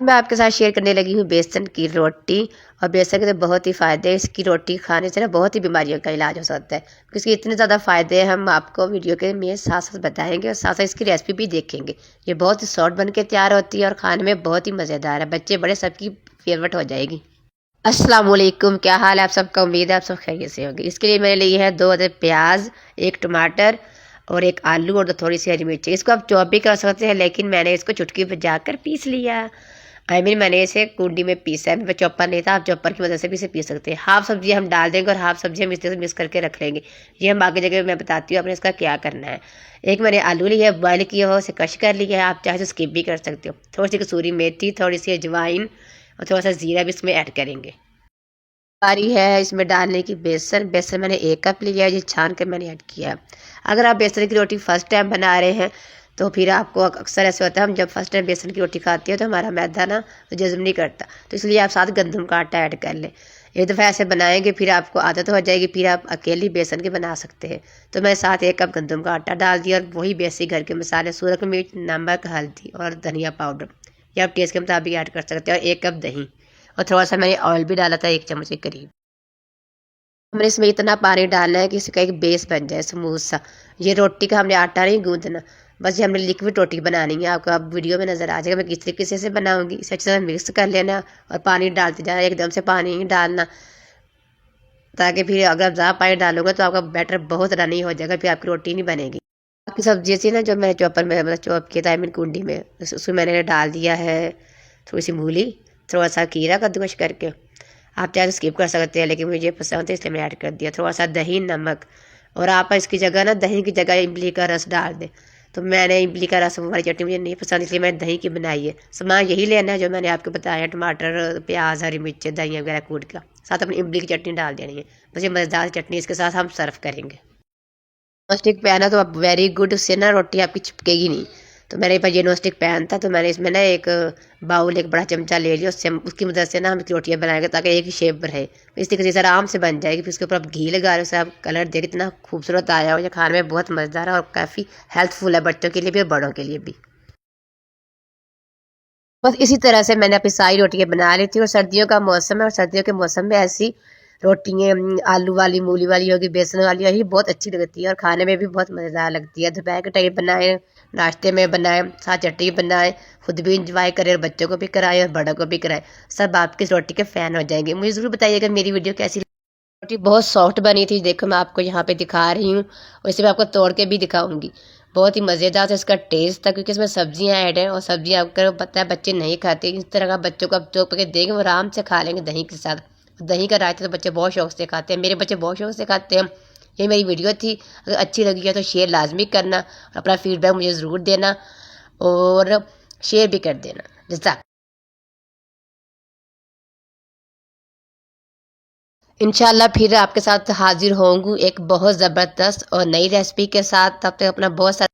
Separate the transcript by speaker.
Speaker 1: मैं आपके साथ शेयर करने लगी हूँ बेसन की रोटी। और बेसन के तो बहुत ही फ़ायदे हैं। इसकी रोटी खाने से ना बहुत ही बीमारियों का इलाज हो सकता है, क्योंकि इसके इतने ज़्यादा फ़ायदे हैं। हम आपको वीडियो के में साथ साथ बताएंगे और साथ साथ इसकी रेसिपी भी देखेंगे। ये बहुत ही शॉर्ट बन के तैयार होती है और खाने में बहुत ही मज़ेदार है। बच्चे बड़े सबकी फेवरेट हो जाएगी। अस्सलाम वालेकुम, क्या हाल है आप सबका? उम्मीद है आप सब खैरियत से होंगे। इसके लिए मैंने लिए है 2 अदद प्याज, 1 टमाटर और 1 आलू और थोड़ी सी हरी मिर्ची। इसको आप चॉप भी कर सकते हैं, लेकिन मैंने इसको चुटकी पर जाकर पीस लिया। मैंने इसे कूंडी में पीसा है। मेरे चॉपर नहीं था, आप चॉपर की मदद से भी इसे पीस सकते हैं। हाफ सब्जी हम डाल देंगे और हाफ सब्जी हम इस तरह से मिक्स करके रख लेंगे। ये हम आगे जगह मैं बताती हूँ आपने इसका क्या करना है। एक मैंने आलू लिया है, बॉयल किया हो, उसे कश कर लिया है। आप चाहे तो स्किप भी कर सकते हो। थोड़ी सी कसूरी मेथी, थोड़ी सी अजवाइन और थोड़ा सा जीरा भी इसमें ऐड करेंगे। बारी है इसमें डालने की बेसन। बेसन मैंने 1 कप लिया है, ये छान कर मैंने ऐड किया है। अगर आप बेसन की रोटी फर्स्ट टाइम बना रहे हैं तो फिर आपको अक्सर ऐसे होता है, हम जब फर्स्ट टाइम बेसन की रोटी खाते हैं तो हमारा मैदा ना जज्म नहीं करता, तो इसलिए आप साथ गंदम का आटा ऐड कर लें। एक दफ़ा ऐसे बनाएंगे फिर आपको आदत हो जाएगी, फिर आप अकेली बेसन के बना सकते हैं। तो मैं साथ 1 कप गंदम का आटा डाल दिया और वही बेसिक घर के मसाले, सूरख मिर्च, नमक, हल्दी और धनिया पाउडर, या आप टेस्ट के मुताबिक ऐड कर सकते हैं। और 1 कप दही और थोड़ा सा मैंने ऑयल भी डाला था, 1 चम्मच के करीब। हमने इसमें इतना पानी डालना है कि इसका एक बेस बन जाए स्मूथ सा। ये रोटी का हमने आटा नहीं गूंदना, बस ये हमने लिक्विड रोटी बनानी है। आपको अब वीडियो में नज़र आ जाएगा मैं किस तरीके से बनाऊंगी। इसे अच्छे से मिक्स कर लेना और पानी डालते जाना, एकदम से पानी नहीं डालना, ताकि फिर अगर आप ज़्यादा पानी डालोगे तो आपका बैटर बहुत रनी हो जाएगा, फिर आपकी रोटी नहीं बनेगी। बाकी सब्जी थी ना जो मैंने चॉपर में मतलब चॉप किया था, कुंडी में, उसमें मैंने डाल दिया है थोड़ी सी मूली, थोड़ा सा खीरा कद्दूकस करके। आप चाहे तो स्किप कर सकते हैं, लेकिन मुझे पसंद है इसलिए मैं ऐड कर दिया। थोड़ा सा दही, नमक, और आप इसकी जगह ना दही की जगह इमली का रस डाल दें। तो मैंने इमली का रस वाली चटनी मुझे नहीं पसंद, इसलिए मैंने दही की बनाई है। सामान यही लेना है जो मैंने आपको बताया, टमाटर, प्याज, हरी मिर्च, दही वगैरह कूट का, साथ अपनी इमली की चटनी डाल देनी है। बस ये मज़ेदार चटनी इसके साथ हम सर्व करेंगे। नॉनस्टिक पैन है तो आप वेरी गुड, उससे ना रोटी आपकी चिपकेगी नहीं। तो मेरे पास ये नॉनस्टिक पैन था, तो मैंने इसमें ना एक बाउल, एक बड़ा चमचा ले लिया। उससे उसकी मदद से ना हम रोटियाँ बनाएंगे ताकि एक ही शेप रहे। इस तरीके से आराम से बन जाएगी। फिर उसके ऊपर आप घी लगा रहे हो, उसे आप कलर देख कितना खूबसूरत आया हो। ये खाने में बहुत मज़ेदार है और काफ़ी हेल्थफुल है, बच्चों के लिए भी और बड़ों के लिए भी। बस इसी तरह से मैंने अपनी सारी रोटियाँ बना ली थी। और सर्दियों का मौसम है और सर्दियों के मौसम में ऐसी रोटियाँ आलू वाली, मूली वाली होगी, बेसन वाली होगी, बहुत अच्छी लगती है और खाने में भी बहुत मज़ेदार लगती है। दोपहर के टाइम बनाएं, नाश्ते में बनाएं, साथ चटनी बनाएं, खुद भी इंजॉय करें और बच्चों को भी कराएं और बड़ों को भी कराएं। सब आपकी इस रोटी के फ़ैन हो जाएंगे। मुझे ज़रूर बताइएगा मेरी वीडियो कैसी। रोटी बहुत सॉफ्ट बनी थी, देखो मैं आपको यहाँ पे दिखा रही हूँ और इसे मैं आपको तोड़ के भी दिखाऊंगी। बहुत ही मज़ेदार था इसका टेस्ट था, क्योंकि इसमें सब्जियाँ ऐड हैं और सब्जियाँ आपको पता है बच्चे नहीं खाते। इस तरह का बच्चों को आप जो के देंगे वो आराम से खा लेंगे दही के साथ। दही का रायता तो बच्चे बहुत शौक से खाते हैं, मेरे बच्चे बहुत शौक से खाते हैं। ये मेरी वीडियो थी, अगर अच्छी लगी है तो शेयर लाजमी करना और अपना फीडबैक मुझे ज़रूर देना और शेयर भी कर देना। जज़ाक। इंशाल्लाह फिर आपके साथ हाजिर होंगी एक बहुत ज़बरदस्त और नई रेसिपी के साथ। तब तक अपना बहुत सारा